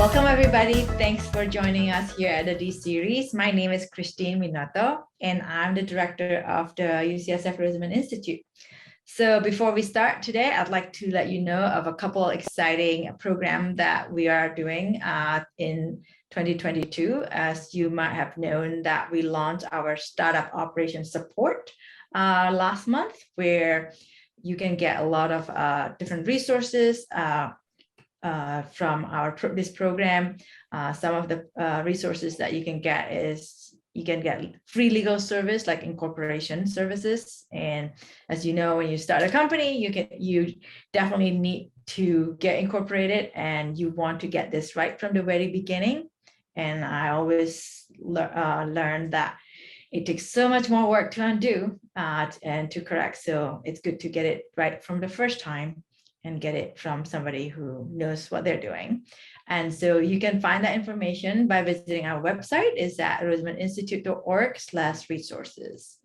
Welcome, everybody. Thanks for joining us here at the D series. My name is Christine Minato, and I'm the director of the UCSF Wieselman Institute. So before we start today, I'd like to let you know of a couple exciting programs that we are doing in 2022. As you might have known, that we launched our startup operation support last month, where you can get a lot of different resources from this program. Some of the resources that you can get is you can get free legal service like incorporation services. And as you know, when you start a company, you definitely need to get incorporated, and you want to get this right from the very beginning. And I always learn that it takes so much more work to undo and to correct. So it's good to get it right from the first time and get it from somebody who knows what they're doing. And so you can find that information by visiting our website. Is at rosemanninstitute.org/resources.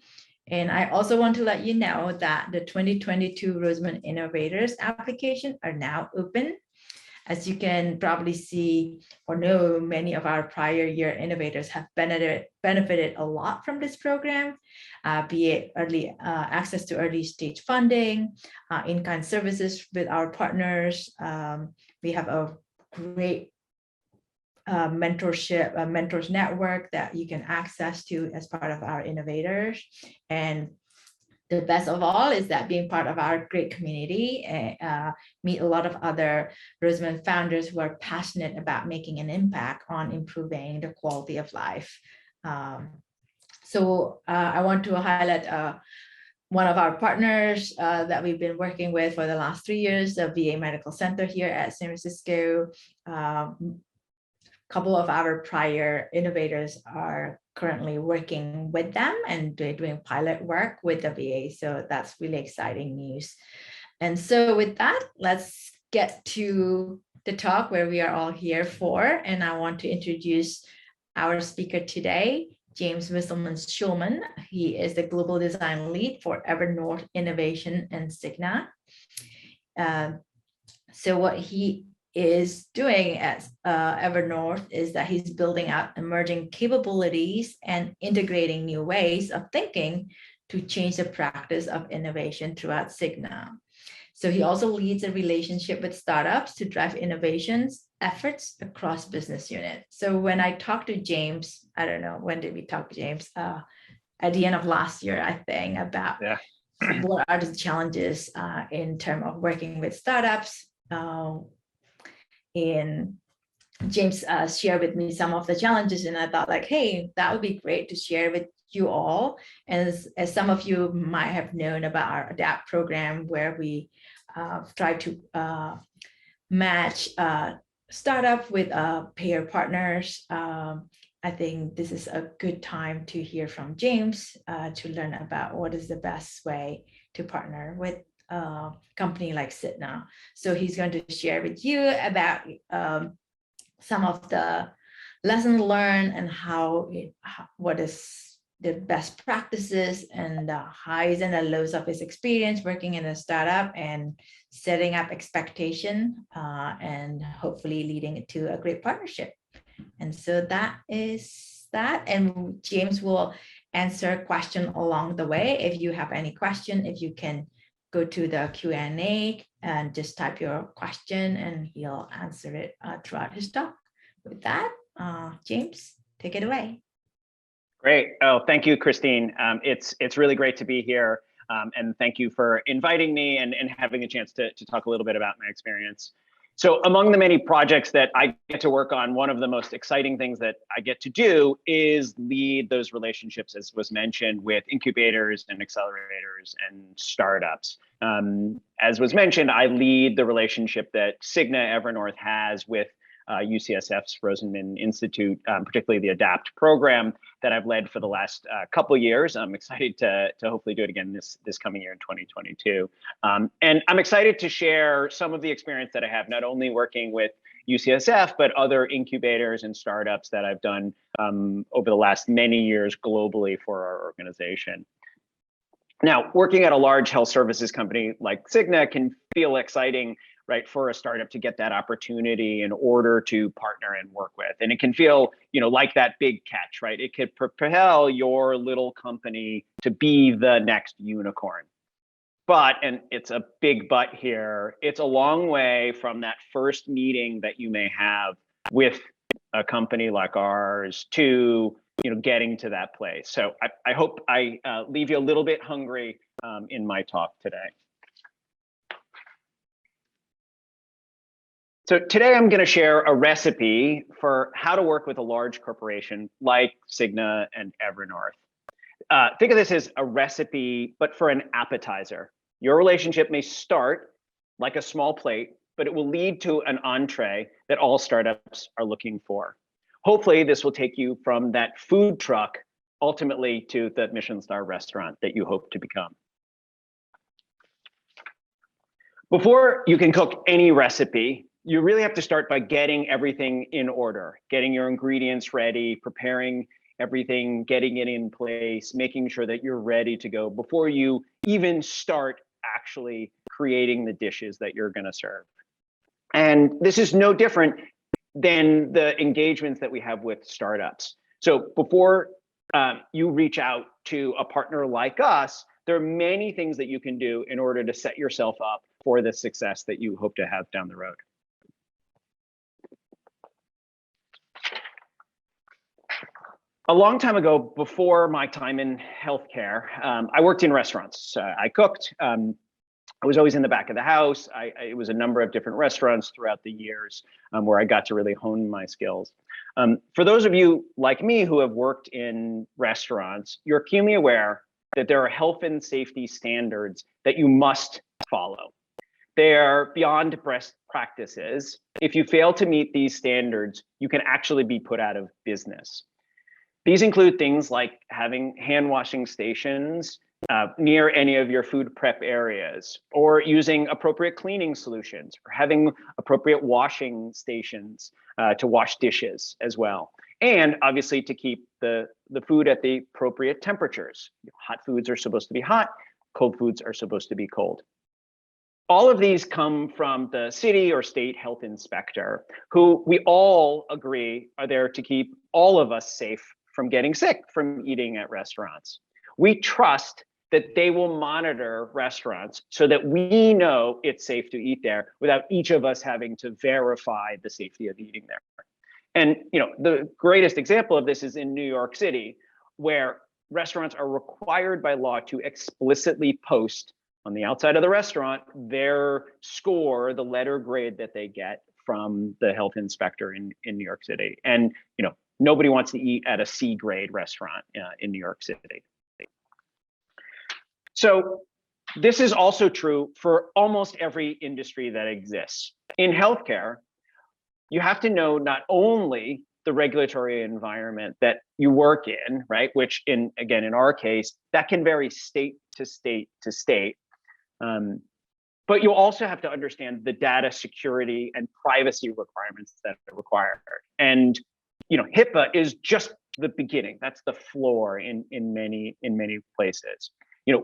And I also want to let you know that the 2022 Wieselman Innovators application are now open. As you can probably see or know, many of our prior year innovators have benefited a lot from this program, be it early access to early stage funding, in-kind services with our partners. We have a great mentors network that you can access to as part of our innovators. And the best of all is that being part of our great community, meet a lot of other Wieselman founders who are passionate about making an impact on improving the quality of life. So I want to highlight one of our partners that we've been working with for the last 3 years, the VA Medical Center here at San Francisco. Couple of our prior innovators are currently working with them, and they're doing pilot work with the VA. So that's really exciting news. And so with that, let's get to the talk where we are all here for. And I want to introduce our speaker today, James Wieselman Schulman. He is the Global Design Lead for Evernorth Innovation and Cigna. So what he is doing at Evernorth is that he's building out emerging capabilities and integrating new ways of thinking to change the practice of innovation throughout Cigna. So he also leads a relationship with startups to drive innovations efforts across business units. So when I talked to James, I don't know, when did we talk to James? At the end of last year, I think, about what are the challenges in terms of working with startups. And James shared with me some of the challenges, and I thought like, hey, that would be great to share with you all. And as some of you might have known about our ADAPT program, where we try to match startup with payer partners, I think this is a good time to hear from James to learn about what is the best way to partner with a company like Cigna. So he's going to share with you about some of the lessons learned and what is the best practices and the highs and the lows of his experience working in a startup and setting up expectation and hopefully leading it to a great partnership. And so that is that. And James will answer a question along the way. If you have any question, if you can go to the Q&A and just type your question, and he'll answer it throughout his talk. With that, James, take it away. Great. Oh, thank you, Christine. It's really great to be here. And thank you for inviting me and having a chance to talk a little bit about my experience. So among the many projects that I get to work on, one of the most exciting things that I get to do is lead those relationships, as was mentioned, with incubators and accelerators and startups. As was mentioned, I lead the relationship that Cigna Evernorth has with UCSF's Wieselman Institute, particularly the ADAPT program that I've led for the last couple of years. I'm excited to hopefully do it again this coming year in 2022. And I'm excited to share some of the experience that I have, not only working with UCSF, but other incubators and startups that I've done over the last many years globally for our organization. Now, working at a large health services company like Cigna can feel exciting right, for a startup to get that opportunity in order to partner and work with. And it can feel, like that big catch, right? It could propel your little company to be the next unicorn. But, and it's a big but here, it's a long way from that first meeting that you may have with a company like ours to, getting to that place. So I hope I leave you a little bit hungry in my talk today. So today I'm going to share a recipe for how to work with a large corporation like Cigna and Evernorth. Think of this as a recipe, but for an appetizer. Your relationship may start like a small plate, but it will lead to an entree that all startups are looking for. Hopefully, this will take you from that food truck ultimately to the Michelin star restaurant that you hope to become. Before you can cook any recipe, you really have to start by getting everything in order, getting your ingredients ready, preparing everything, getting it in place, making sure that you're ready to go before you even start actually creating the dishes that you're going to serve. And this is no different than the engagements that we have with startups. So before you reach out to a partner like us, there are many things that you can do in order to set yourself up for the success that you hope to have down the road. A long time ago, before my time in healthcare, I worked in restaurants. I cooked. I was always in the back of the house. It was a number of different restaurants throughout the years where I got to really hone my skills. For those of you like me who have worked in restaurants, you're keenly aware that there are health and safety standards that you must follow. They're beyond best practices. If you fail to meet these standards, you can actually be put out of business. These include things like having hand washing stations near any of your food prep areas, or using appropriate cleaning solutions, or having appropriate washing stations to wash dishes as well. And obviously to keep the food at the appropriate temperatures. Hot foods are supposed to be hot, cold foods are supposed to be cold. All of these come from the city or state health inspector, who we all agree are there to keep all of us safe from getting sick from eating at restaurants. We trust that they will monitor restaurants so that we know it's safe to eat there without each of us having to verify the safety of eating there. And the greatest example of this is in New York City, where restaurants are required by law to explicitly post on the outside of the restaurant their score, the letter grade that they get from the health inspector in New York City. And nobody wants to eat at a C grade restaurant in New York City. So this is also true for almost every industry that exists. In healthcare, you have to know not only the regulatory environment that you work in, right? Which in our case, that can vary state to state to state. But you also have to understand the data security and privacy requirements that are required. And HIPAA is just the beginning. That's the floor in many places.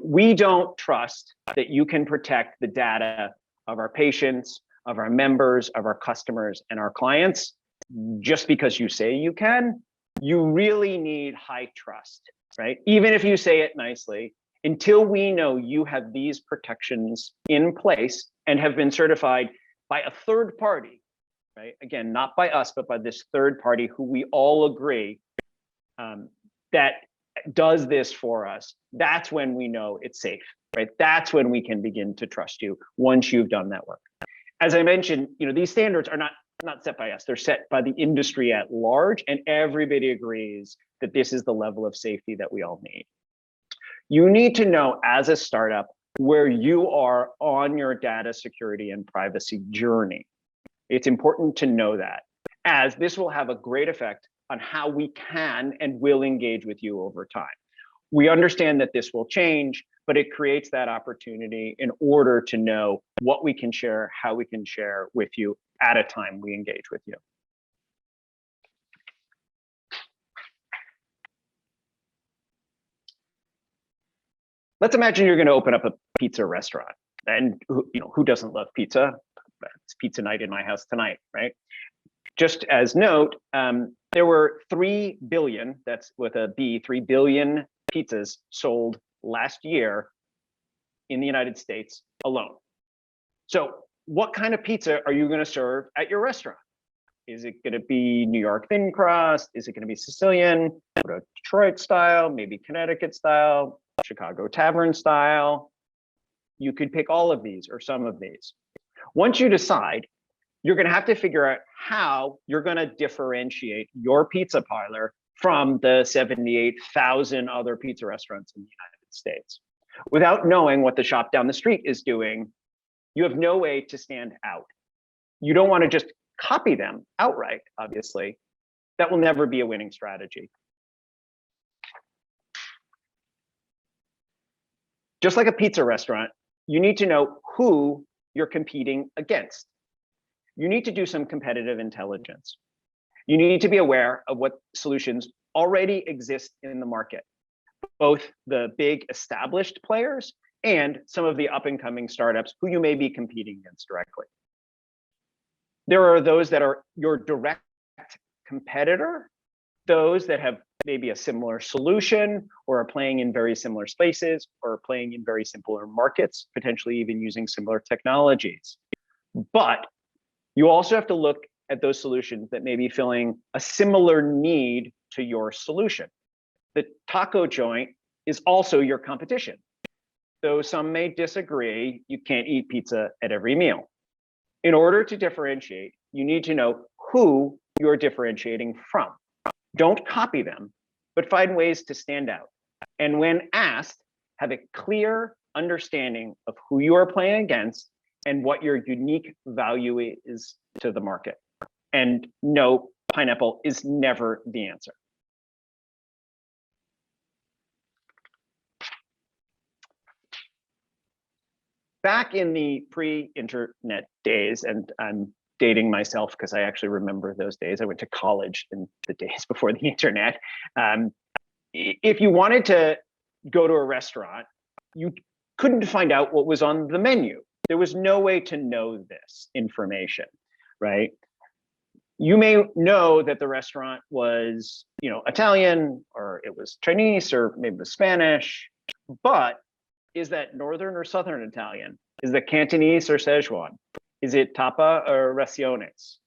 We don't trust that you can protect the data of our patients, of our members, of our customers, and our clients just because you say you can. You really need high trust, right? Even if you say it nicely, until we know you have these protections in place and have been certified by a third party, right? Again, not by us, but by this third party who we all agree that does this for us, that's when we know it's safe, right? That's when we can begin to trust you once you've done that work. As I mentioned, these standards are not set by us, they're set by the industry at large, and everybody agrees that this is the level of safety that we all need. You need to know as a startup where you are on your data security and privacy journey. It's important to know that, as this will have a great effect on how we can and will engage with you over time. We understand that this will change, but it creates that opportunity in order to know what we can share, how we can share with you at a time we engage with you. Let's imagine you're going to open up a pizza restaurant, and who doesn't love pizza? it's pizza night in my house tonight, right? Just as note, there were 3 billion, that's with a B, 3 billion pizzas sold last year in the United States alone. So what kind of pizza are you going to serve at your restaurant? Is it going to be New York thin crust? Is it going to be Sicilian, Detroit style, maybe Connecticut style, Chicago tavern style? You could pick all of these or some of these. Once you decide, you're going to have to figure out how you're going to differentiate your pizza parlor from the 78,000 other pizza restaurants in the United States. Without knowing what the shop down the street is doing, you have no way to stand out. You don't want to just copy them outright, obviously. That will never be a winning strategy. Just like a pizza restaurant, you need to know who you're competing against. You need to do some competitive intelligence. You need to be aware of what solutions already exist in the market, both the big established players and some of the up and coming startups who you may be competing against directly. There are those that are your direct competitor, those that have maybe a similar solution or are playing in very similar spaces or playing in very similar markets, potentially even using similar technologies. But you also have to look at those solutions that may be filling a similar need to your solution. The taco joint is also your competition. Though some may disagree, you can't eat pizza at every meal. In order to differentiate, you need to know who you're differentiating from. Don't copy them, but find ways to stand out. And when asked, have a clear understanding of who you are playing against and what your unique value is to the market. And no, pineapple is never the answer. Back in the pre-internet days, and I'm dating myself because I actually remember those days. I went to college in the days before the internet. If you wanted to go to a restaurant, you couldn't find out what was on the menu. There was no way to know this information, right? You may know that the restaurant was, Italian, or it was Chinese, or maybe it was Spanish, but is that Northern or Southern Italian? Is it Cantonese or Szechuan? Is it tapa or raciones?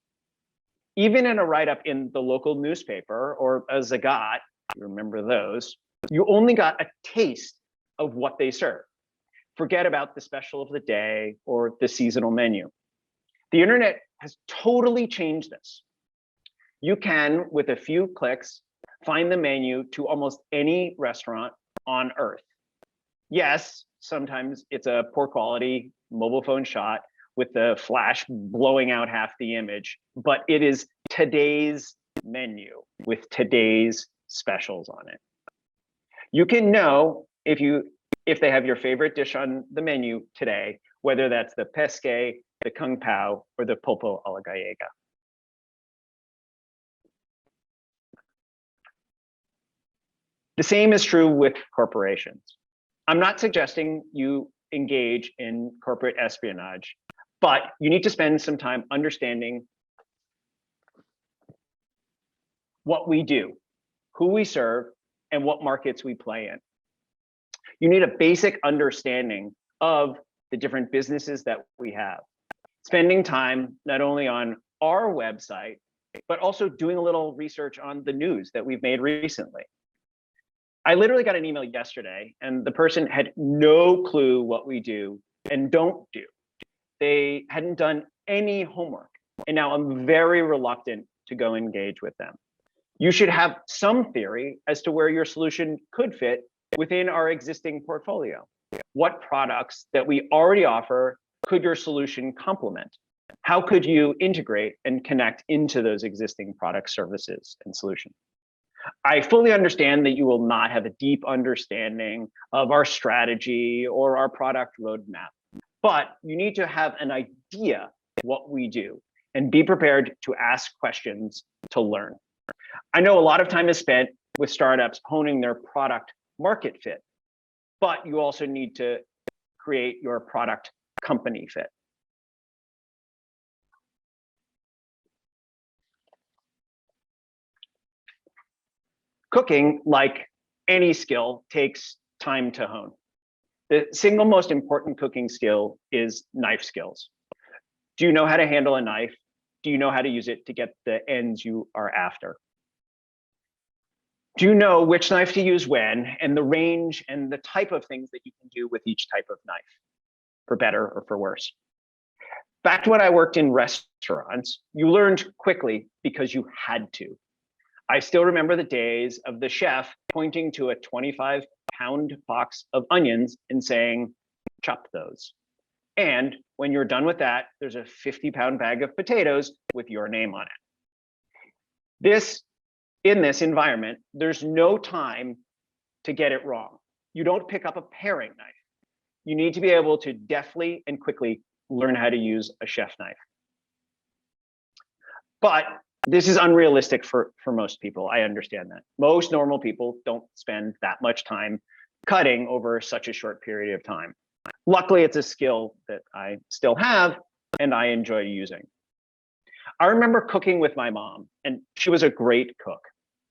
Even in a write-up in the local newspaper or a Zagat, you remember those, you only got a taste of what they serve. Forget about the special of the day or the seasonal menu. The internet has totally changed this. You can, with a few clicks, find the menu to almost any restaurant on Earth. Yes, sometimes it's a poor quality mobile phone shot with the flash blowing out half the image, but it is today's menu with today's specials on it. You can know if they have your favorite dish on the menu today, whether that's the pesque, the kung pao, or the pulpo a la gallega. The same is true with corporations. I'm not suggesting you engage in corporate espionage, but you need to spend some time understanding what we do, who we serve, and what markets we play in. You need a basic understanding of the different businesses that we have. Spending time not only on our website, but also doing a little research on the news that we've made recently. I literally got an email yesterday, and the person had no clue what we do and don't do. They hadn't done any homework, and now I'm very reluctant to go engage with them. You should have some theory as to where your solution could fit within our existing portfolio. What products that we already offer could your solution complement? How could you integrate and connect into those existing products, services, and solutions? I fully understand that you will not have a deep understanding of our strategy or our product roadmap, but you need to have an idea what we do and be prepared to ask questions to learn. I know a lot of time is spent with startups honing their product market fit, but you also need to create your product company fit. Cooking, like any skill, takes time to hone. The single most important cooking skill is knife skills. Do you know how to handle a knife? Do you know how to use it to get the ends you are after? Do you know which knife to use when, and the range and the type of things that you can do with each type of knife, for better or for worse? Back to when I worked in restaurants, you learned quickly because you had to. I still remember the days of the chef pointing to a 25-pound box of onions and saying, chop those. And when you're done with that, there's a 50-pound bag of potatoes with your name on it. In this environment, there's no time to get it wrong. You don't pick up a paring knife. You need to be able to deftly and quickly learn how to use a chef knife. But this is unrealistic for most people. I understand that. Most normal people don't spend that much time cutting over such a short period of time. Luckily, it's a skill that I still have and I enjoy using. I remember cooking with my mom, and she was a great cook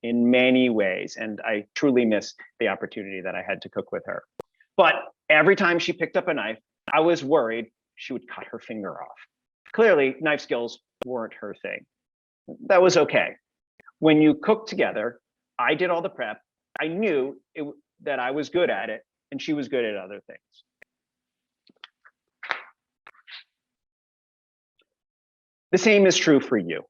in many ways, and I truly miss the opportunity that I had to cook with her. But every time she picked up a knife, I was worried she would cut her finger off. Clearly, knife skills weren't her thing. That was okay. When you cook together, I did all the prep. I knew that I was good at it, and she was good at other things. The same is true for you.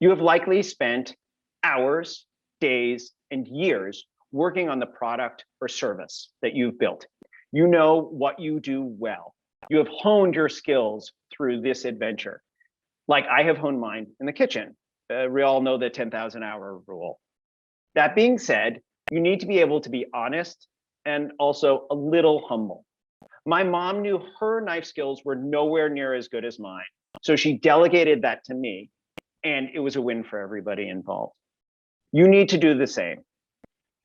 You have likely spent hours, days, and years working on the product or service that you've built. You know what you do well. You have honed your skills through this adventure. Like I have honed mine in the kitchen. We all know the 10,000-hour rule. That being said, you need to be able to be honest and also a little humble. My mom knew her knife skills were nowhere near as good as mine, so she delegated that to me, and it was a win for everybody involved. You need to do the same.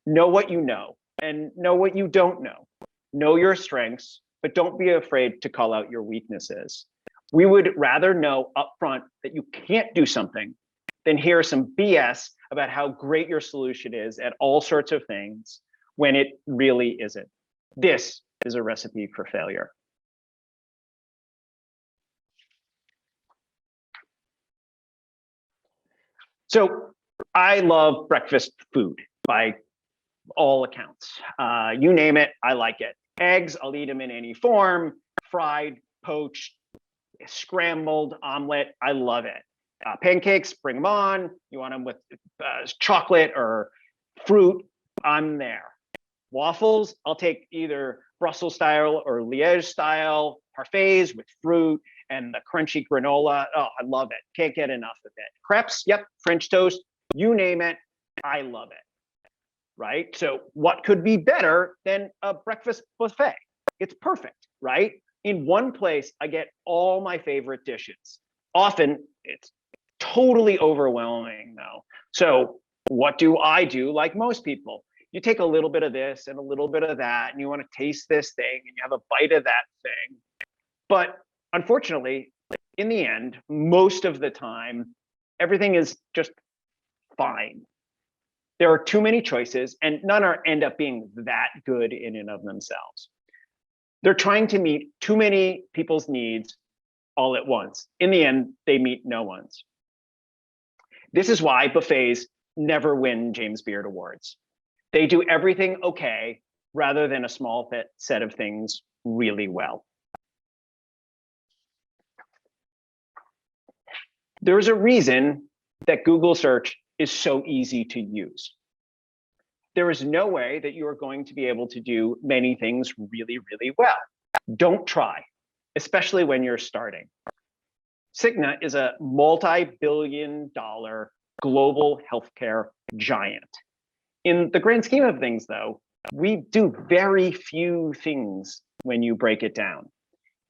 Know what you know and know what you don't know. Know your strengths, but don't be afraid to call out your weaknesses. We would rather know upfront that you can't do something than hear some BS about how great your solution is at all sorts of things when it really isn't. This is a recipe for failure. So I love breakfast food by all accounts. You name it, I like it. Eggs, I'll eat them in any form, fried, poached, scrambled, omelet, I love it. Pancakes, bring them on. You want them with chocolate or fruit, I'm there. Waffles, I'll take either Brussels style or Liège style, parfaits with fruit and the crunchy granola. Oh, I love it. Can't get enough of it. Crepes, yep, French toast, you name it, I love it, right? So what could be better than a breakfast buffet? It's perfect, right? In one place, I get all my favorite dishes. Often it's totally overwhelming though. So what do I do like most people? You take a little bit of this and a little bit of that, and you want to taste this thing and you have a bite of that thing. But unfortunately, in the end, most of the time, everything is just fine. There are too many choices and none end up being that good in and of themselves. They're trying to meet too many people's needs all at once. In the end, they meet no one's. This is why buffets never win James Beard Awards. They do everything okay rather than a small set of things really well. There's a reason that Google search is so easy to use. There is no way that you are going to be able to do many things really, really well. Don't try, especially when you're starting. Cigna is a multi-billion-dollar global healthcare giant. In the grand scheme of things, though, we do very few things when you break it down.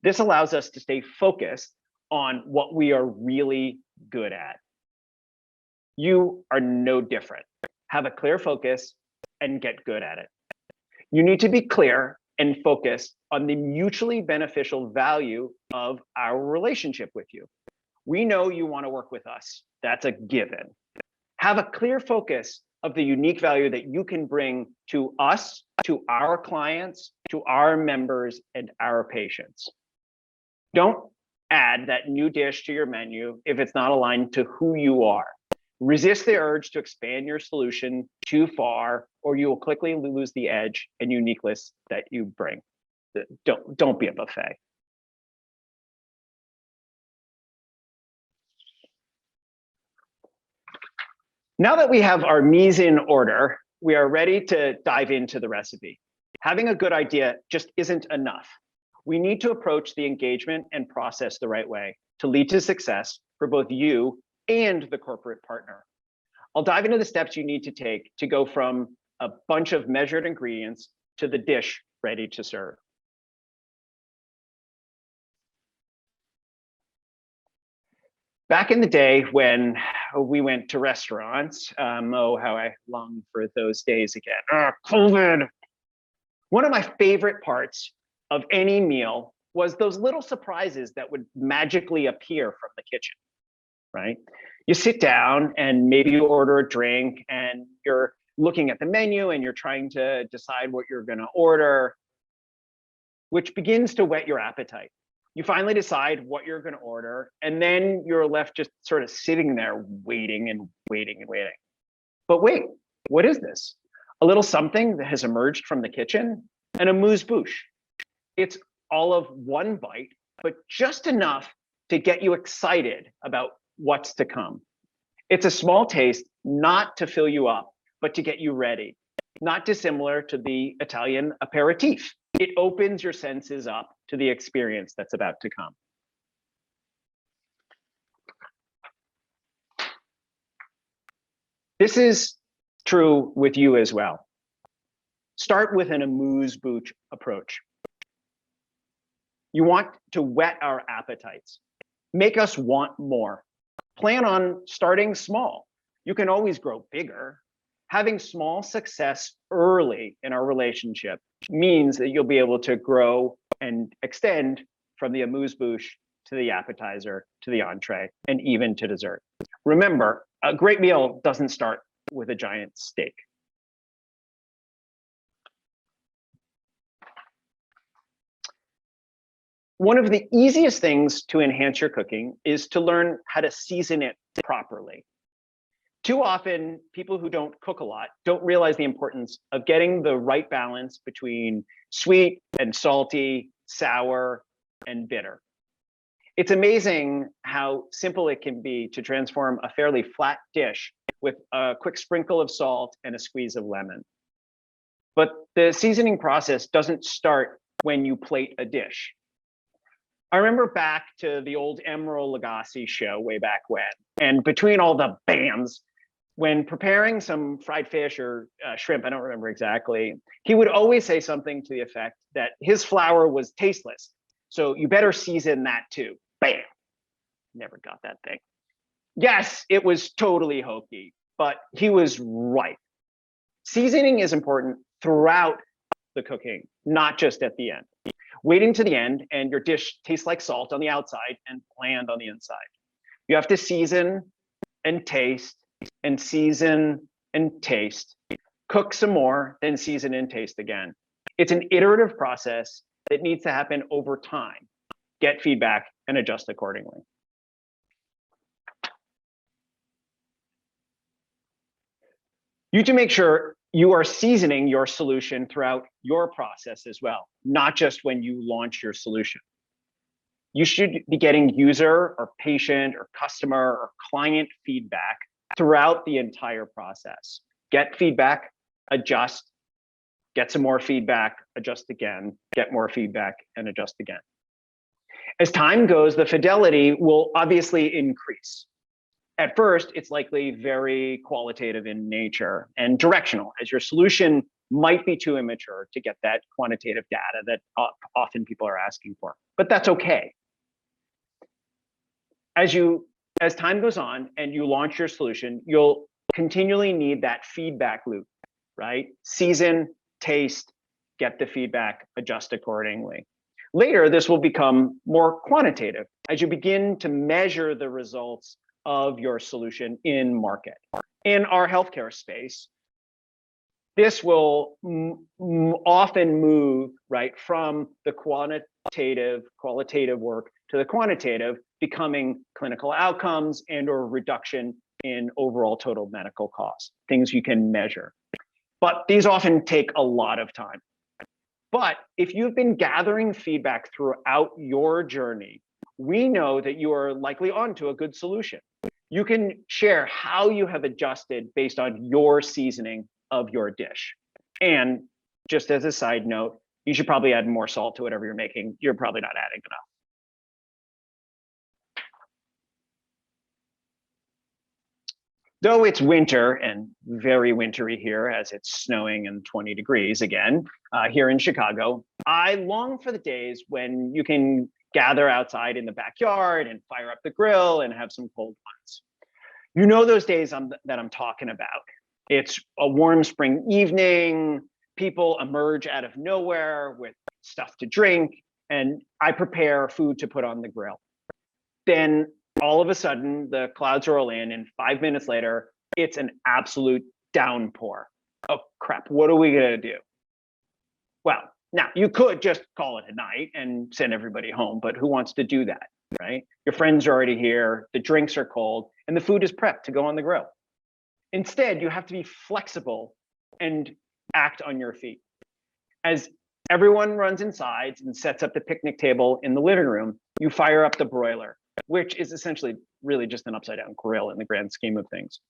This allows us to stay focused on what we are really good at. You are no different. Have a clear focus and get good at it. You need to be clear and focused on the mutually beneficial value of our relationship with you. We know you want to work with us. That's a given. Have a clear focus of the unique value that you can bring to us, to our clients, to our members, and our patients. Don't add that new dish to your menu if it's not aligned to who you are. Resist the urge to expand your solution too far, or you will quickly lose the edge and uniqueness that you bring. Don't be a buffet. Now that we have our mise in order, we are ready to dive into the recipe. Having a good idea just isn't enough. We need to approach the engagement and process the right way to lead to success for both you and the corporate partner. I'll dive into the steps you need to take to go from a bunch of measured ingredients to the dish ready to serve. Back in the day when we went to restaurants, oh, how I long for those days again. COVID. One of my favorite parts of any meal was those little surprises that would magically appear from the kitchen, right? You sit down and maybe you order a drink and you're looking at the menu and you're trying to decide what you're going to order, which begins to whet your appetite. You finally decide what you're going to order, and then you're left just sort of sitting there waiting and waiting and waiting. But wait, what is this? A little something that has emerged from the kitchen, and amuse-bouche. It's all of one bite, but just enough to get you excited about what's to come. It's a small taste, not to fill you up, but to get you ready. Not dissimilar to the Italian aperitif. It opens your senses up to the experience that's about to come. This is true with you as well. Start with an amuse-bouche approach. You want to whet our appetites. Make us want more. Plan on starting small. You can always grow bigger. Having small success early in our relationship means that you'll be able to grow and extend from the amuse-bouche to the appetizer, to the entree, and even to dessert. Remember, a great meal doesn't start with a giant steak. One of the easiest things to enhance your cooking is to learn how to season it properly. Too often, people who don't cook a lot don't realize the importance of getting the right balance between sweet and salty, sour and bitter. It's amazing how simple it can be to transform a fairly flat dish with a quick sprinkle of salt and a squeeze of lemon. But the seasoning process doesn't start when you plate a dish. I remember back to the old Emeril Lagasse show way back when, and between all the bands, when preparing some fried fish or shrimp, I don't remember exactly, he would always say something to the effect that his flour was tasteless. So you better season that too. Bam. Never got that thing. Yes, it was totally hokey, but he was right. Seasoning is important throughout the cooking, not just at the end. Waiting to the end and your dish tastes like salt on the outside and bland on the inside. You have to season and taste and season and taste. Cook some more, then season and taste again. It's an iterative process that needs to happen over time. Get feedback and adjust accordingly. You need to make sure you are seasoning your solution throughout your process as well, not just when you launch your solution. You should be getting user or patient or customer or client feedback throughout the entire process. Get feedback, adjust, get some more feedback, adjust again, get more feedback, and adjust again. As time goes, the fidelity will obviously increase. At first, it's likely very qualitative in nature and directional, as your solution might be too immature to get that quantitative data that often people are asking for, but that's okay. As time goes on and you launch your solution, you'll continually need that feedback loop, right? Season, taste, get the feedback, adjust accordingly. Later, this will become more quantitative as you begin to measure the results of your solution in market. In our healthcare space, This will often move right from the qualitative work to the quantitative, becoming clinical outcomes and or reduction in overall total medical costs, things you can measure. But these often take a lot of time. But if you've been gathering feedback throughout your journey, we know that you are likely onto a good solution. You can share how you have adjusted based on your seasoning of your dish. And just as a side note, you should probably add more salt to whatever you're making. You're probably not adding enough. Though it's winter and very wintry here, as it's snowing and 20 degrees again here in Chicago, I long for the days when you can gather outside in the backyard and fire up the grill and have some cold ones. You know those days that I'm talking about. It's a warm spring evening, people emerge out of nowhere with stuff to drink, and I prepare food to put on the grill. Then all of a sudden, the clouds roll in, and 5 minutes later, it's an absolute downpour. Oh, crap, what are we gonna do? Well, now you could just call it a night and send everybody home, but who wants to do that, right? Your friends are already here, the drinks are cold, and the food is prepped to go on the grill. Instead, you have to be flexible and act on your feet. As everyone runs inside and sets up the picnic table in the living room, you fire up the broiler, which is essentially really just an upside down grill in the grand scheme of things.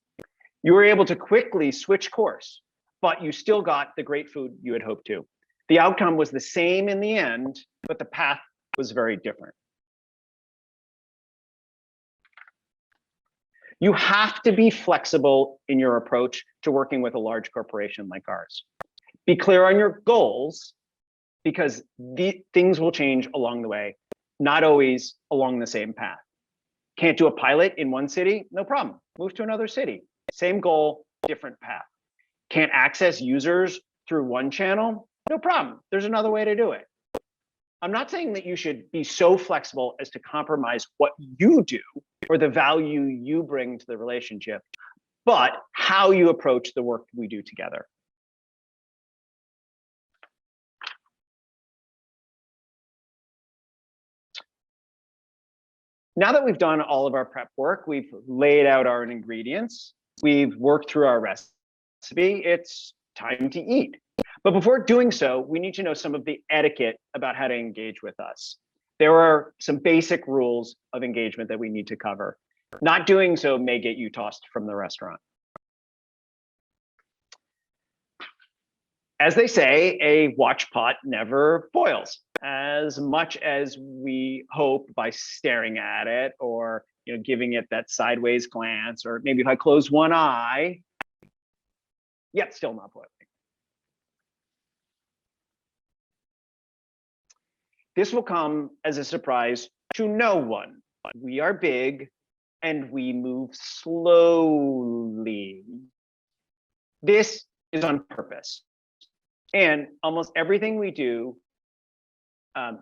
You were able to quickly switch course, but you still got the great food you had hoped to. The outcome was the same in the end, but the path was very different. You have to be flexible in your approach to working with a large corporation like ours. Be clear on your goals, because things will change along the way, not always along the same path. Can't do a pilot in one city? No problem. Move to another city. Same goal, different path. Can't access users through one channel? No problem. There's another way to do it. I'm not saying that you should be so flexible as to compromise what you do or the value you bring to the relationship, but how you approach the work we do together. Now that we've done all of our prep work, we've laid out our ingredients, we've worked through our recipe, it's time to eat. But before doing so, we need to know some of the etiquette about how to engage with us. There are some basic rules of engagement that we need to cover. Not doing so may get you tossed from the restaurant. As they say, a watch pot never boils. As much as we hope by staring at it or giving it that sideways glance, or maybe if I close one eye, yet still not boiling. This will come as a surprise to no one. We are big and we move slowly. This is on purpose. And almost everything we do, this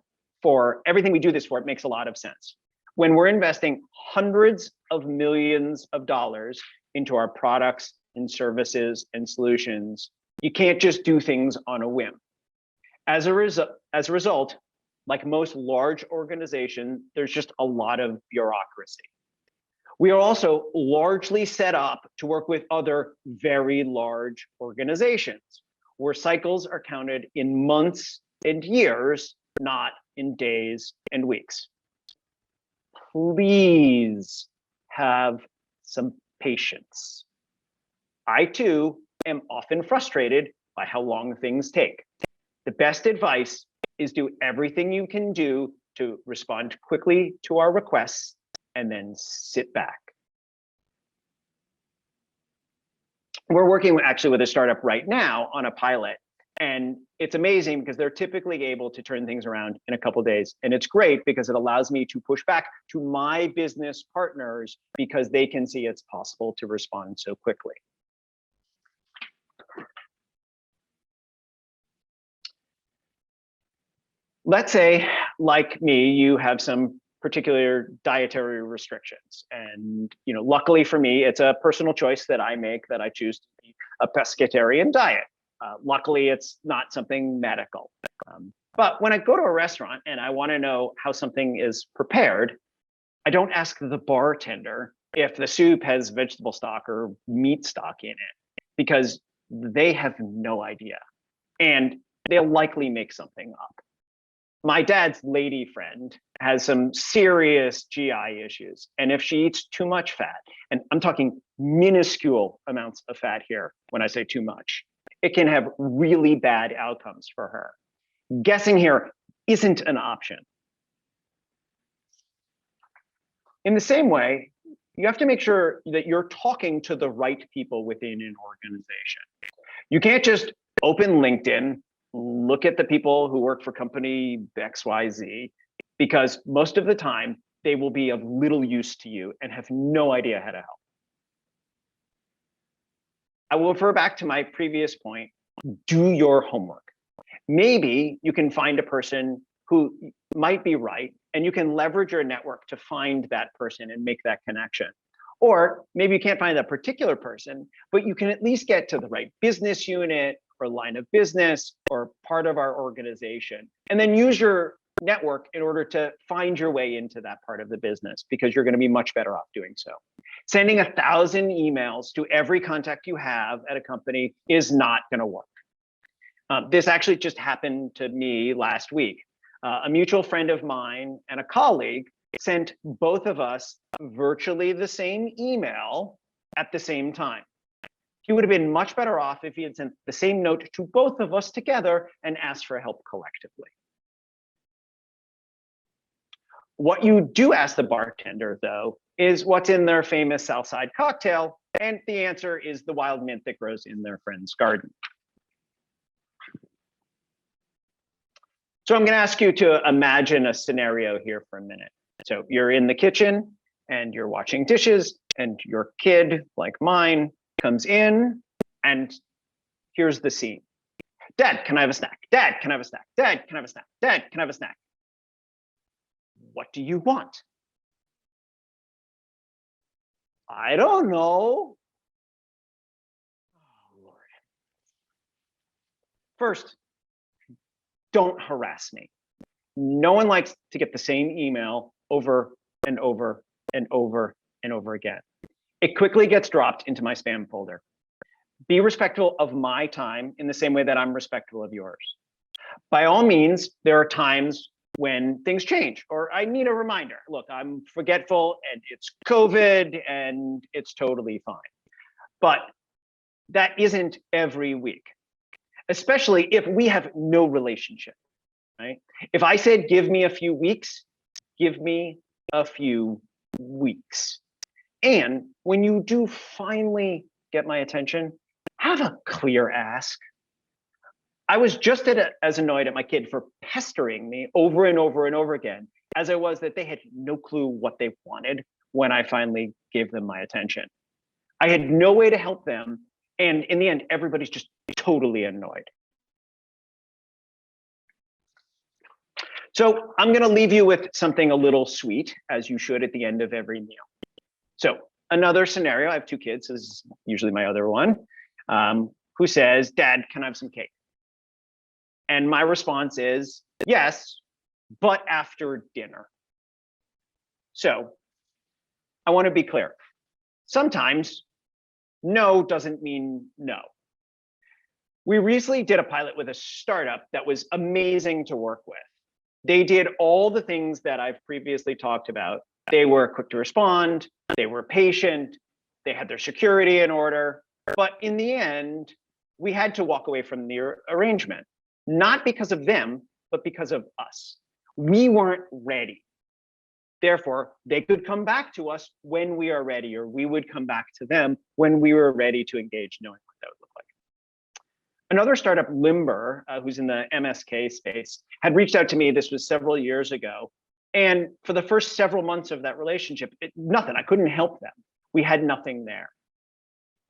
for, it makes a lot of sense. When we're investing hundreds of millions of dollars into our products and services and solutions, you can't just do things on a whim. As a result, like most large organizations, there's just a lot of bureaucracy. We are also largely set up to work with other very large organizations, where cycles are counted in months and years, not in days and weeks. Please have some patience. I too am often frustrated by how long things take. The best advice is do everything you can do to respond quickly to our requests and then sit back. We're working actually with a startup right now on a pilot, and it's amazing because they're typically able to turn things around in a couple of days. And it's great because it allows me to push back to my business partners because they can see it's possible to respond so quickly. Let's say, like me, you have some particular dietary restrictions. And luckily for me, it's a personal choice that I make, that I choose to be a pescatarian diet. Luckily, it's not something medical. But when I go to a restaurant and I want to know how something is prepared, I don't ask the bartender if the soup has vegetable stock or meat stock in it, because they have no idea. And they'll likely make something up. My dad's lady friend has some serious GI issues. And if she eats too much fat, and I'm talking minuscule amounts of fat here when I say too much, it can have really bad outcomes for her. Guessing here isn't an option. In the same way, you have to make sure that you're talking to the right people within an organization. You can't just open LinkedIn, look at the people who work for company XYZ, because most of the time they will be of little use to you and have no idea how to help. I will refer back to my previous point, do your homework. Maybe you can find a person who might be right, and you can leverage your network to find that person and make that connection. Or maybe you can't find that particular person, but you can at least get to the right business unit or line of business or part of our organization, and then use your network in order to find your way into that part of the business, because you're going to be much better off doing so. Sending 1,000 emails to every contact you have at a company is not going to work. This actually just happened to me last week. A mutual friend of mine and a colleague sent both of us virtually the same email at the same time. He would have been much better off if he had sent the same note to both of us together and asked for help collectively. What you do ask the bartender, though, is what's in their famous Southside cocktail, and the answer is the wild mint that grows in their friend's garden. So I'm going to ask you to imagine a scenario here for a minute. So you're in the kitchen and you're washing dishes, and your kid, like mine, comes in, and here's the scene. Dad, can I have a snack? Dad, can I have a snack? Dad, can I have a snack? Dad, can I have a snack? What do you want? I don't know. Oh, Lord. First, don't harass me. No one likes to get the same email over and over and over and over again. It quickly gets dropped into my spam folder. Be respectful of my time in the same way that I'm respectful of yours. By all means, there are times when things change, or I need a reminder. Look, I'm forgetful and it's COVID and it's totally fine. But that isn't every week, especially if we have no relationship, right? If I said, give me a few weeks, give me a few weeks. And when you do finally get my attention, have a clear ask. I was just as annoyed at my kid for pestering me over and over and over again as I was that they had no clue what they wanted when I finally gave them my attention. I had no way to help them, and in the end, everybody's just totally annoyed. So I'm going to leave you with something a little sweet, as you should at the end of every meal. So another scenario, I have two kids, this is usually my other one, who says, Dad, can I have some cake? And my response is, yes, but after dinner. So I want to be clear. Sometimes no doesn't mean no. We recently did a pilot with a startup that was amazing to work with. They did all the things that I've previously talked about. They were quick to respond, they were patient, they had their security in order, but in the end, we had to walk away from the arrangement. Not because of them, but because of us. We weren't ready. Therefore, they could come back to us when we are ready, or we would come back to them when we were ready to engage, knowing what that would look like. Another startup, Limber, who's in the MSK space, had reached out to me. This was several years ago. And for the first several months of that relationship, nothing, I couldn't help them. We had nothing there.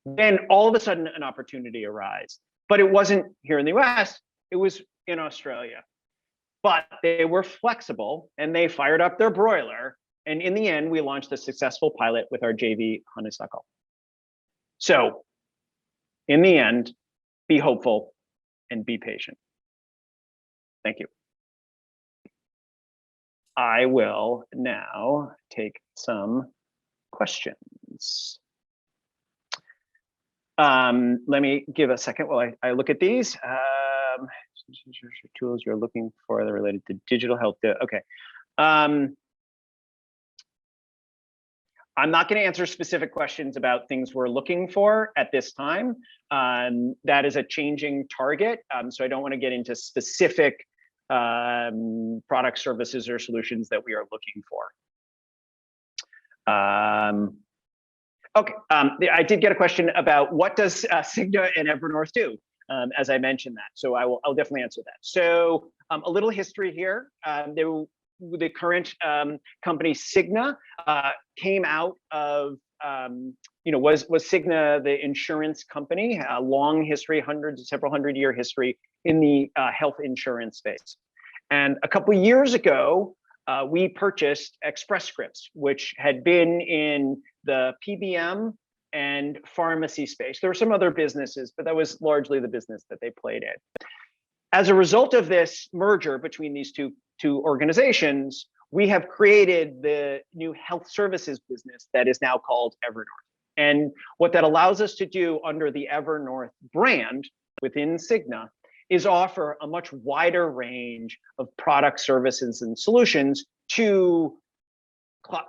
Then all of a sudden, an opportunity arose. But it wasn't here in the US, it was in Australia. But they were flexible and they fired up their broiler. And in the end, we launched a successful pilot with our JV Honeysuckle. So in the end, be hopeful, and be patient. Thank you. I will now take some questions. Let me give a second while I look at these. Tools you're looking for that are related to digital health. Okay. I'm not going to answer specific questions about things we're looking for at this time. That is a changing target, so I don't want to get into specific products, services, or solutions that we are looking for. Okay, I did get a question about what does Cigna and Evernorth do, as I mentioned that. So I'll definitely answer that. So a little history here. The current company Cigna came out of, was Cigna the insurance company, a long history, several hundred year history in the health insurance space. And a couple of years ago, we purchased Express Scripts, which had been in the PBM and pharmacy space. There were some other businesses, but that was largely the business that they played in. As a result of this merger between these two organizations, we have created the new health services business that is now called Evernorth. And what that allows us to do under the Evernorth brand within Cigna is offer a much wider range of products, services, and solutions to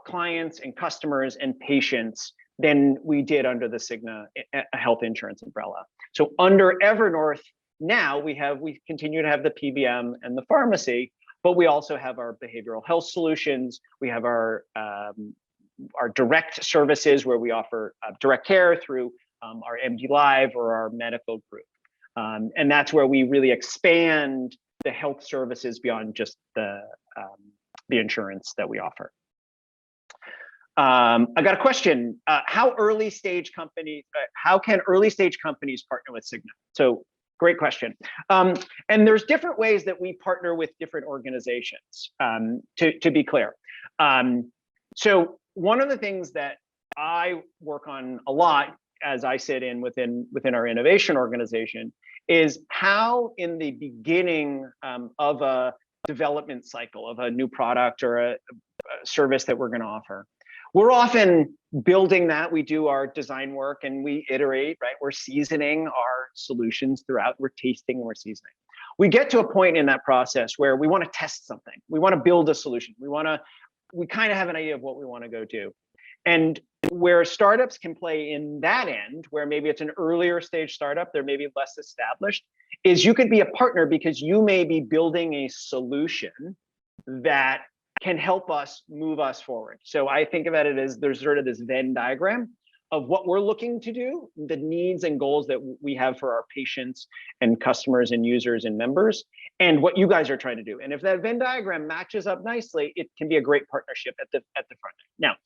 clients and customers and patients than we did under the Cigna health insurance umbrella. So under Evernorth, now we continue to have the PBM and the pharmacy, but we also have our behavioral health solutions. We have our direct services where we offer direct care through our MD Live or our medical group. And that's where we really expand the health services beyond just the insurance that we offer. I got a question. How can early stage companies partner with Cigna? So great question. And there's different ways that we partner with different organizations, to be clear. So one of the things that I work on a lot as I sit within our innovation organization is how in the beginning of a development cycle of a new product or a service that we're going to offer, we're often building that. We do our design work and we iterate, right? We're seasoning our solutions throughout. We're tasting and we're seasoning. We get to a point in that process where we want to test something. We want to build a solution. We kind of have an idea of what we want to go do. And where startups can play in that end, where maybe it's an earlier stage startup, they're maybe less established, is you could be a partner because you may be building a solution that can help us move us forward. So I think about it as there's sort of this Venn diagram of what we're looking to do, the needs and goals that we have for our patients and customers and users and members, and what you guys are trying to do. And if that Venn diagram matches up nicely, it can be a great partnership at the front end. Now,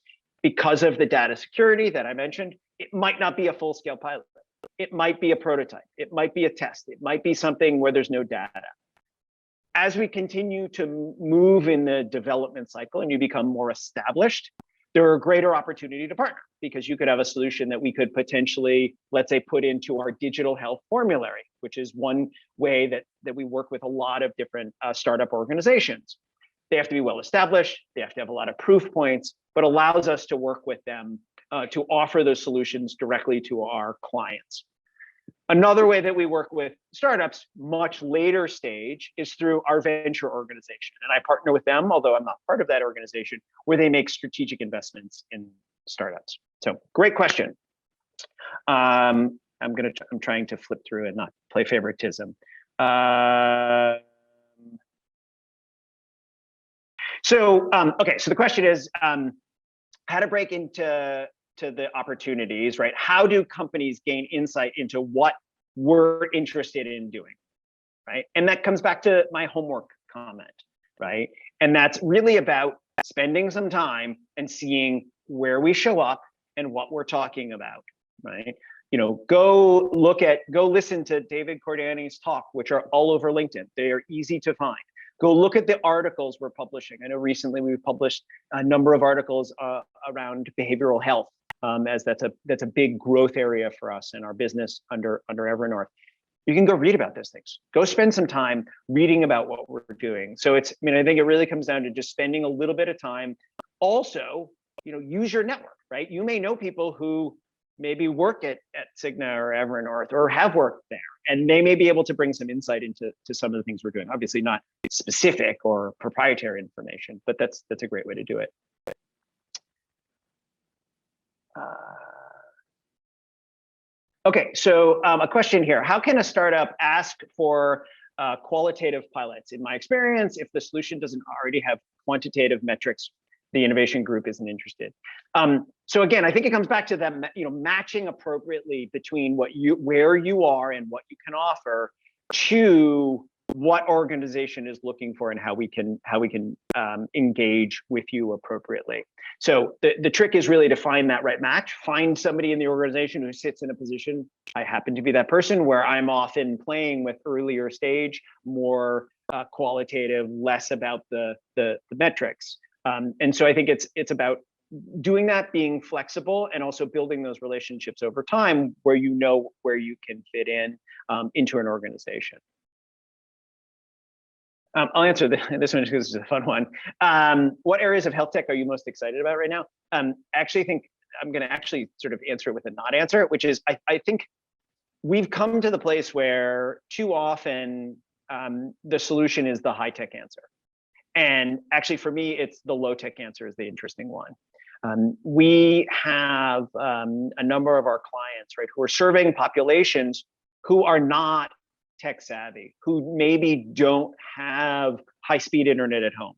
because of the data security that I mentioned, it might not be a full-scale pilot. It might be a prototype. It might be a test. It might be something where there's no data. As we continue to move in the development cycle and you become more established, there are greater opportunity to partner because you could have a solution that we could potentially, let's say, put into our digital health formulary, which is one way that we work with a lot of different startup organizations. They have to be well established. They have to have a lot of proof points, but allows us to work with them to offer those solutions directly to our clients. Another way that we work with startups much later stage is through our venture organization. And I partner with them, although I'm not part of that organization, where they make strategic investments in startups. So great question. I'm trying to flip through and not play favoritism. Okay, so the question is how to break into the opportunities, right? How do companies gain insight into what we're interested in doing, right? And that comes back to my homework comment, right? And that's really about spending some time and seeing where we show up and what we're talking about, right? Go listen to David Cordani's talk, which are all over LinkedIn. They are easy to find. Go look at the articles we're publishing. I know recently we published a number of articles around behavioral health, as that's a big growth area for us in our business under Evernorth. you can go read about those things. Go spend some time reading about what we're doing. So I think it really comes down to just spending a little bit of time. Also, use your network, right? You may know people who maybe work at Cigna or Evernorth or have worked there, and they may be able to bring some insight into some of the things we're doing. Obviously not specific or proprietary information, but that's a great way to do it. Okay, so a question here. How can a startup ask for qualitative pilots? In my experience, if the solution doesn't already have quantitative metrics, the innovation group isn't interested. So again, I think it comes back to that, matching appropriately between where you are and what you can offer to what organization is looking for and how we can engage with you appropriately. So the trick is really to find that right match. Find somebody in the organization who sits in a position. I happen to be that person where I'm often playing with earlier stage, more qualitative, less about the metrics. And so I think it's about doing that, being flexible, and also building those relationships over time where where you can fit in into an organization. I'll answer this one because it's a fun one. What areas of health tech are you most excited about right now? Actually, I think I'm going to actually sort of answer it with a not answer, which is I think we've come to the place where too often the solution is the high tech answer. And actually, for me, it's the low tech answer is the interesting one. We have a number of our clients, right, who are serving populations who are not tech savvy, who maybe don't have high-speed internet at home,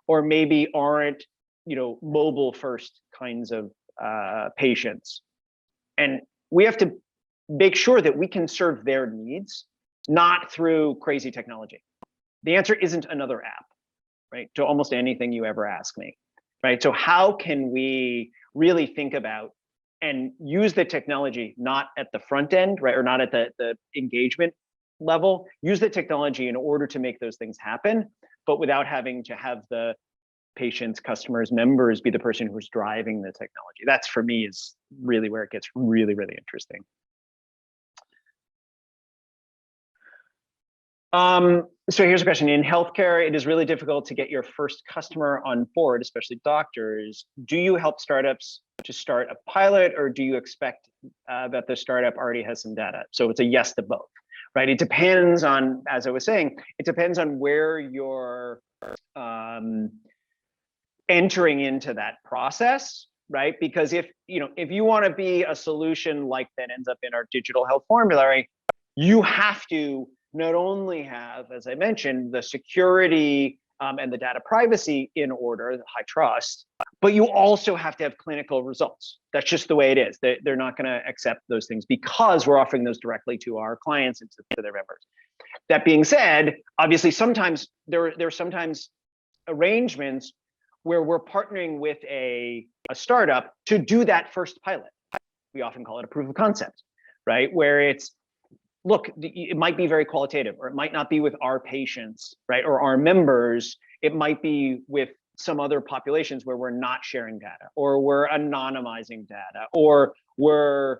or maybe aren't, mobile first kinds of patients. And we have to make sure that we can serve their needs, not through crazy technology. The answer isn't another app, right? To almost anything you ever ask me, right? So how can we really think about and use the technology not at the front end, right, or not at the engagement level, use the technology in order to make those things happen, but without having to have the patients, customers, members be the person who's driving the technology. That's, for me, is really where it gets really, really interesting. So here's a question. In healthcare, it is really difficult to get your first customer on board, especially doctors. Do you help startups to start a pilot, or do you expect that the startup already has some data? So it's a yes to both, right? It depends on, as I was saying, it depends on where you're entering into that process, right? Because if you want to be a solution like that ends up in our digital health formulary, you have to not only have, as I mentioned, the security and the data privacy in order, the high trust, but you also have to have clinical results. That's just the way it is. They're not going to accept those things because we're offering those directly to our clients and to their members. That being said, obviously, sometimes there are sometimes arrangements where we're partnering with a startup to do that first pilot. We often call it a proof of concept, right? Where it's, look, it might be very qualitative, or it might not be with our patients, right, or our members. It might be with some other populations where we're not sharing data, or we're anonymizing data, or we're,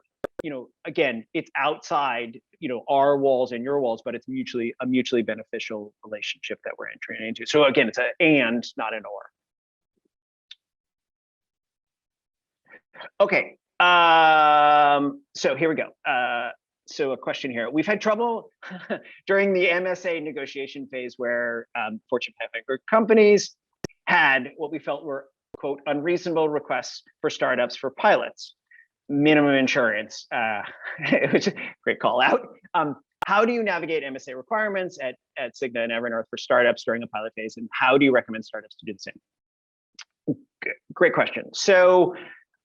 again, it's outside, our walls and your walls, but it's a mutually beneficial relationship that we're entering into. So again, it's an and, not an or. Okay, so here we go. So a question here. We've had trouble during the MSA negotiation phase where Fortune 500 companies had what we felt were, quote, unreasonable requests for startups for pilots. Minimum insurance, which is a great call out. How do you navigate MSA requirements at Cigna and Evernorth for startups during a pilot phase? And how do you recommend startups to do the same? Great question. So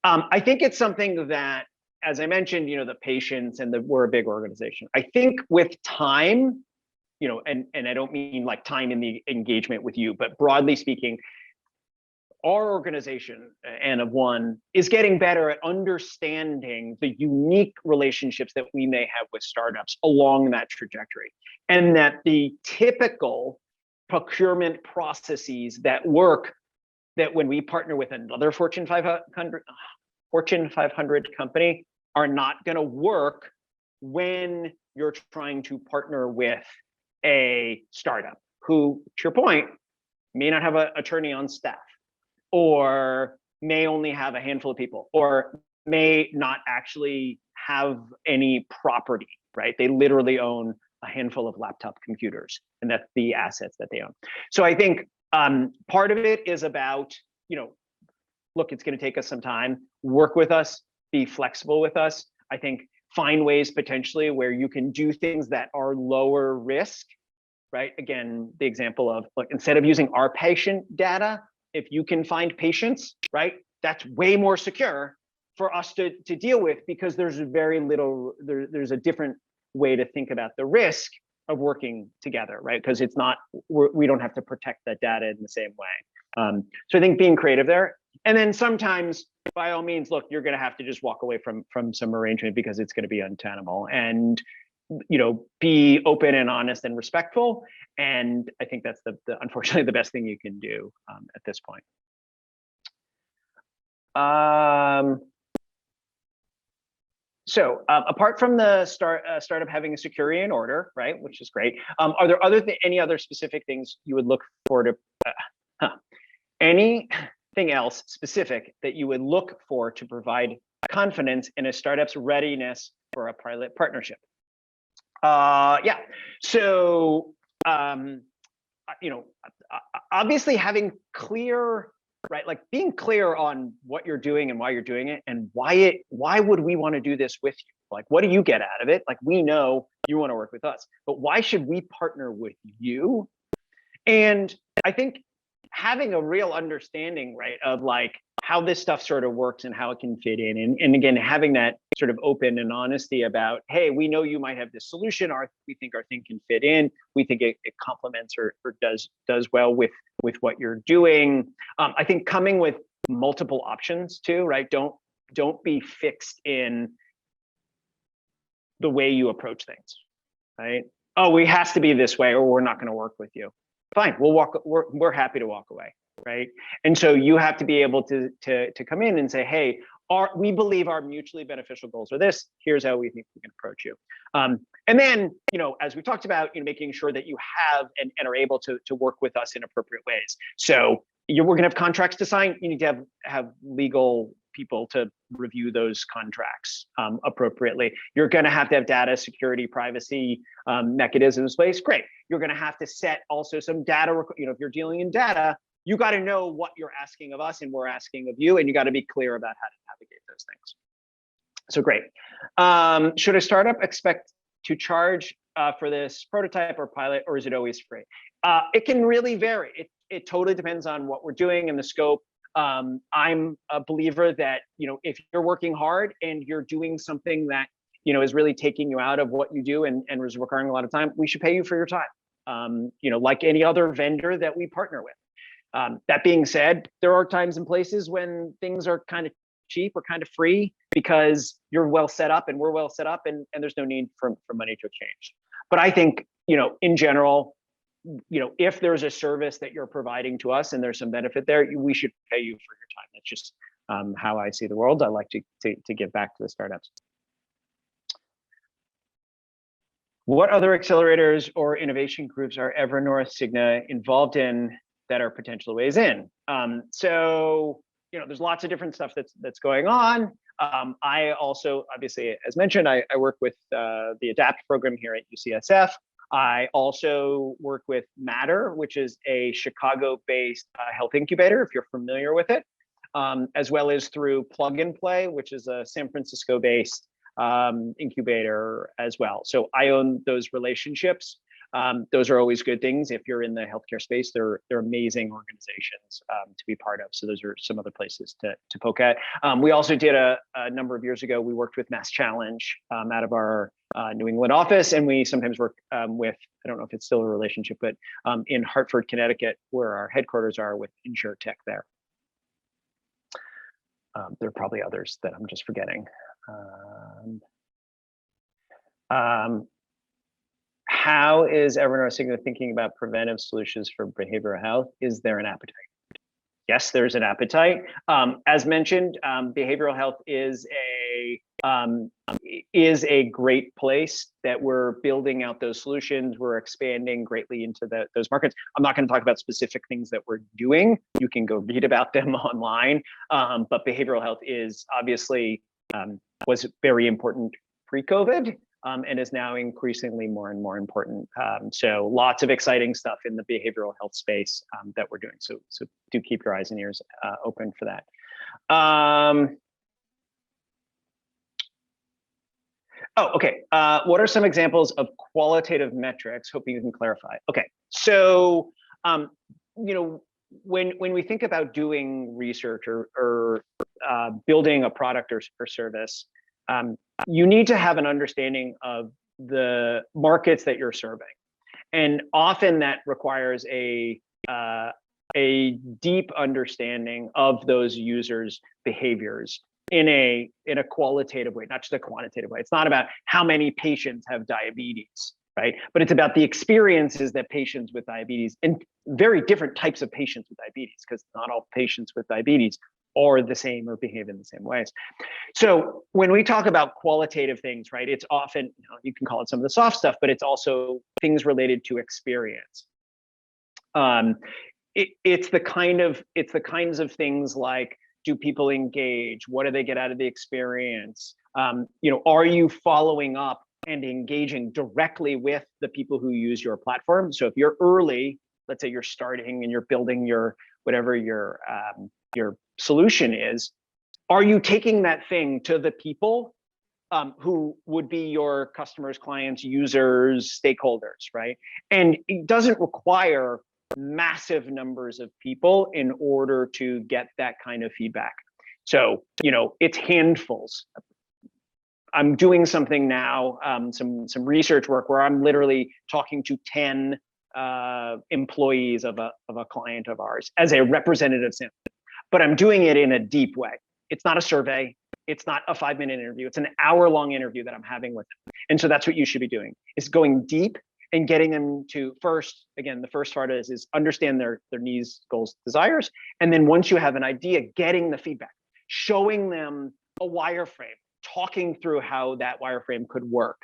I think it's something that, as I mentioned, the patients and we're a big organization. I think with time, and I don't mean like time in the engagement with you, but broadly speaking, our organization, N of one, is getting better at understanding the unique relationships that we may have with startups along that trajectory. And that the typical procurement processes that work, that when we partner with another Fortune 500 company, are not going to work when you're trying to partner with a startup who, to your point, may not have an attorney on staff, or may only have a handful of people, or may not actually have any property, right? They literally own a handful of laptop computers, and that's the assets that they own. So I think part of it is about, look, it's going to take us some time. Work with us, be flexible with us. I think find ways potentially where you can do things that are lower risk, right? Again, the example of, like, instead of using our patient data, if you can find patients, right, that's way more secure for us to deal with, because there's very little, there's a different way to think about the risk of working together, right? Because it's not, we don't have to protect that data in the same way. So I think being creative there, and then sometimes, by all means, look, you're going to have to just walk away from some arrangement because it's going to be untenable, and be open and honest and respectful. And I think that's the unfortunately the best thing you can do at this point. So apart from the startup having a security in order, right, which is great, are there any other specific things you would look for to anything else specific that you would look for to provide confidence in a startup's readiness for a pilot partnership? Yeah. So obviously having clear, right, like being clear on what you're doing and why you're doing it, and why would we want to do this with you? Like, what do you get out of it? Like, we know you want to work with us, but why should we partner with you? And I think having a real understanding, right, of like how this stuff sort of works and how it can fit in, and again, having that sort of open and honesty about, hey, we know you might have this solution, or we think our thing can fit in, we think it complements or does well with what you're doing. I think coming with multiple options too, right? Don't be fixed in the way you approach things, right? Oh, it has to be this way, or we're not going to work with you. Fine, we're happy to walk away, right? And so you have to be able to come in and say, hey, we believe our mutually beneficial goals are this. Here's how we think we can approach you. And then, as we talked about, making sure that you have and are able to work with us in appropriate ways. So we're going to have contracts to sign. You need to have legal people to review those contracts appropriately. You're going to have data security, privacy mechanisms in place. Great. You're going to have to set also some data. If you're dealing in data, you got to know what you're asking of us and we're asking of you, and you got to be clear about how to navigate those things. So great. Should a startup expect to charge for this prototype or pilot, or is it always free? It can really vary. It totally depends on what we're doing and the scope. I'm a believer that, if you're working hard and you're doing something that, is really taking you out of what you do and is requiring a lot of time, we should pay you for your time. Like any other vendor that we partner with. That being said, there are times and places when things are kind of cheap or kind of free because you're well set up and we're well set up, and there's no need for money to exchange. But I think, in general, if there's a service that you're providing to us and there's some benefit there, we should pay you for your time. That's just how I see the world. I like to give back to the startups. What other accelerators or innovation groups are Evernorth, Cigna involved in that are potential ways in? So, there's lots of different stuff that's going on. I also, obviously, as mentioned, I work with the ADAPT program here at UCSF. I also work with Matter, which is a Chicago-based health incubator, if you're familiar with it, as well as through Plug and Play, which is a San Francisco-based incubator as well. So I own those relationships. Those are always good things. If you're in the healthcare space, they're amazing organizations to be part of. So those are some other places to poke at. We also did a number of years ago, we worked with Mass Challenge out of our New England office, and we sometimes work with, I don't know if it's still a relationship, but in Hartford, Connecticut, where our headquarters are, with InsurTech there. There are probably others that I'm just forgetting. How is Evernorth Cigna thinking about preventive solutions for behavioral health? Is there an appetite? Yes, there's an appetite. As mentioned, behavioral health is a great place that we're building out those solutions. We're expanding greatly into those markets. I'm not going to talk about specific things that we're doing. You can go read about them online. But behavioral health is obviously was very important pre-COVID. And is now increasingly more and more important. So lots of exciting stuff in the behavioral health space that we're doing. So do keep your eyes and ears open for that. Okay. What are some examples of qualitative metrics? Hoping you can clarify. Okay. So, when we think about doing research or building a product or service, you need to have an understanding of the markets that you're serving. And often that requires a deep understanding of those users' behaviors in a qualitative way, not just a quantitative way. It's not about how many patients have diabetes, right? But it's about the experiences that patients with diabetes, and very different types of patients with diabetes, because not all patients with diabetes are the same or behave in the same ways. So when we talk about qualitative things, right, it's often, you can call it some of the soft stuff, but it's also things related to experience. It's the kinds of things like, do people engage? What do they get out of the experience? Are you following up and engaging directly with the people who use your platform? So if you're early, let's say you're starting and you're building your whatever your solution is, are you taking that thing to the people who would be your customers, clients, users, stakeholders, right? And it doesn't require massive numbers of people in order to get that kind of feedback. So, it's handfuls. I'm doing something now, some research work where I'm literally talking to 10 employees of a client of ours as a representative sample. But I'm doing it in a deep way. It's not a survey. It's not a 5-minute interview. It's an hour-long interview that I'm having with them. And so that's what you should be doing, is going deep and getting them to first, again, the first part is understand their needs, goals, desires. And then once you have an idea, getting the feedback, showing them a wireframe, talking through how that wireframe could work.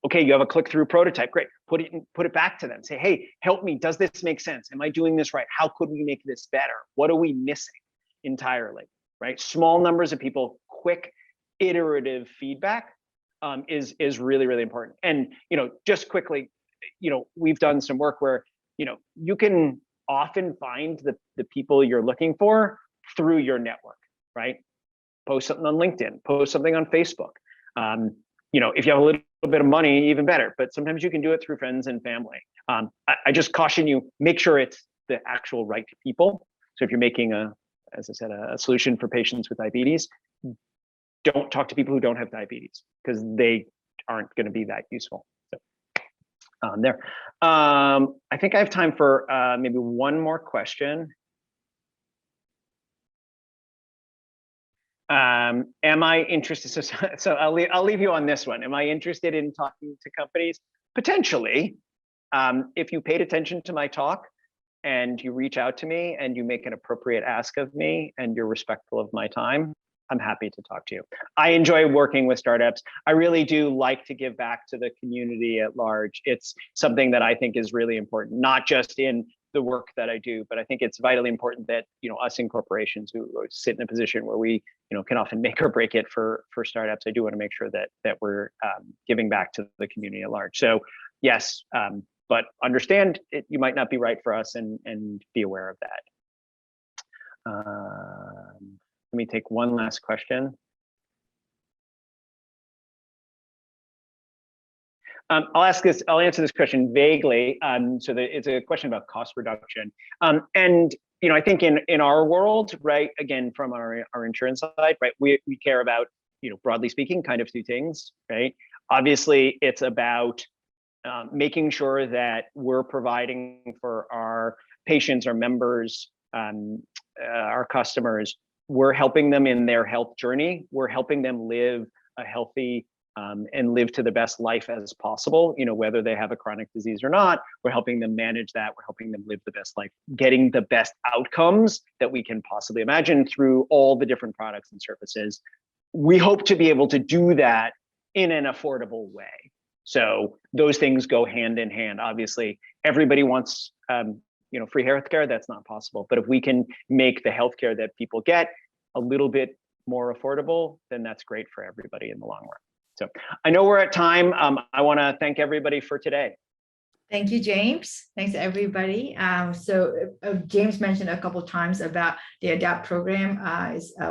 Okay, you have a click-through prototype. Great. Put it back to them. Say, hey, help me. Does this make sense? Am I doing this right? How could we make this better? What are we missing entirely? Right? Small numbers of people, quick, iterative feedback is really, really important. And just quickly, we've done some work where you can often find the people you're looking for through your network. Right? Post something on LinkedIn. Post something on Facebook. If you have a little bit of money, even better, but sometimes you can do it through friends and family. I just caution you, make sure it's the actual right people. So if you're making as I said, a solution for patients with diabetes, don't talk to people who don't have diabetes, because they aren't going to be that useful. So there. I think I have time for maybe one more question. Am I interested? So I'll leave you on this one. Am I interested in talking to companies? Potentially. If you paid attention to my talk and you reach out to me and you make an appropriate ask of me and you're respectful of my time, I'm happy to talk to you. I enjoy working with startups. I really do like to give back to the community at large. It's something that I think is really important, not just in the work that I do, but I think it's vitally important that us in corporations who sit in a position where we can often make or break it for startups. I do want to make sure that we're giving back to the community at large. So yes, but understand you might not be right for us, and be aware of that. Let me take one last question. I'll answer this question vaguely. So it's a question about cost reduction. And I think in our world, right, again, from our insurance side, right, we care about, broadly speaking, kind of two things, right? Obviously, it's about making sure that we're providing for our patients, our members, our customers. We're helping them in their health journey. We're helping them live a healthy and live to the best life as possible, whether they have a chronic disease or not. We're helping them manage that. We're helping them live the best life, getting the best outcomes that we can possibly imagine through all the different products and services we hope to be able to do that in an affordable way. So those things go hand in hand. Obviously, everybody wants free healthcare. That's not possible. But if we can make the healthcare that people get a little bit more affordable, then that's great for everybody in the long run. So I know we're at time. I want to thank everybody for today. Thank you, James. Thanks, everybody. James mentioned a couple times about the ADAPT program.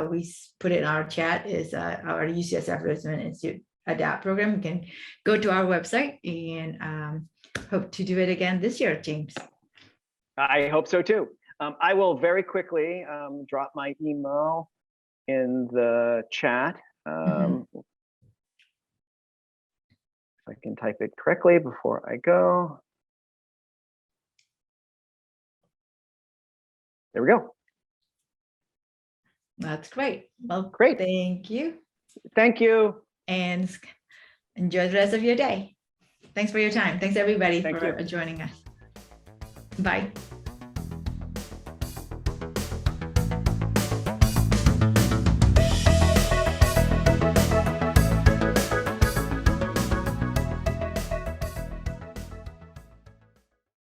We put it in our chat, is our UCSF Roseman Institute ADAPT program. You can go to our website and hope to do it again this year, James. I hope so too. I will very quickly drop my email in the chat. If I can type it correctly before I go. There we go. That's great. Well, great. Thank you. Thank you. And enjoy the rest of your day. Thanks for your time. Thanks, everybody, for joining us. Bye.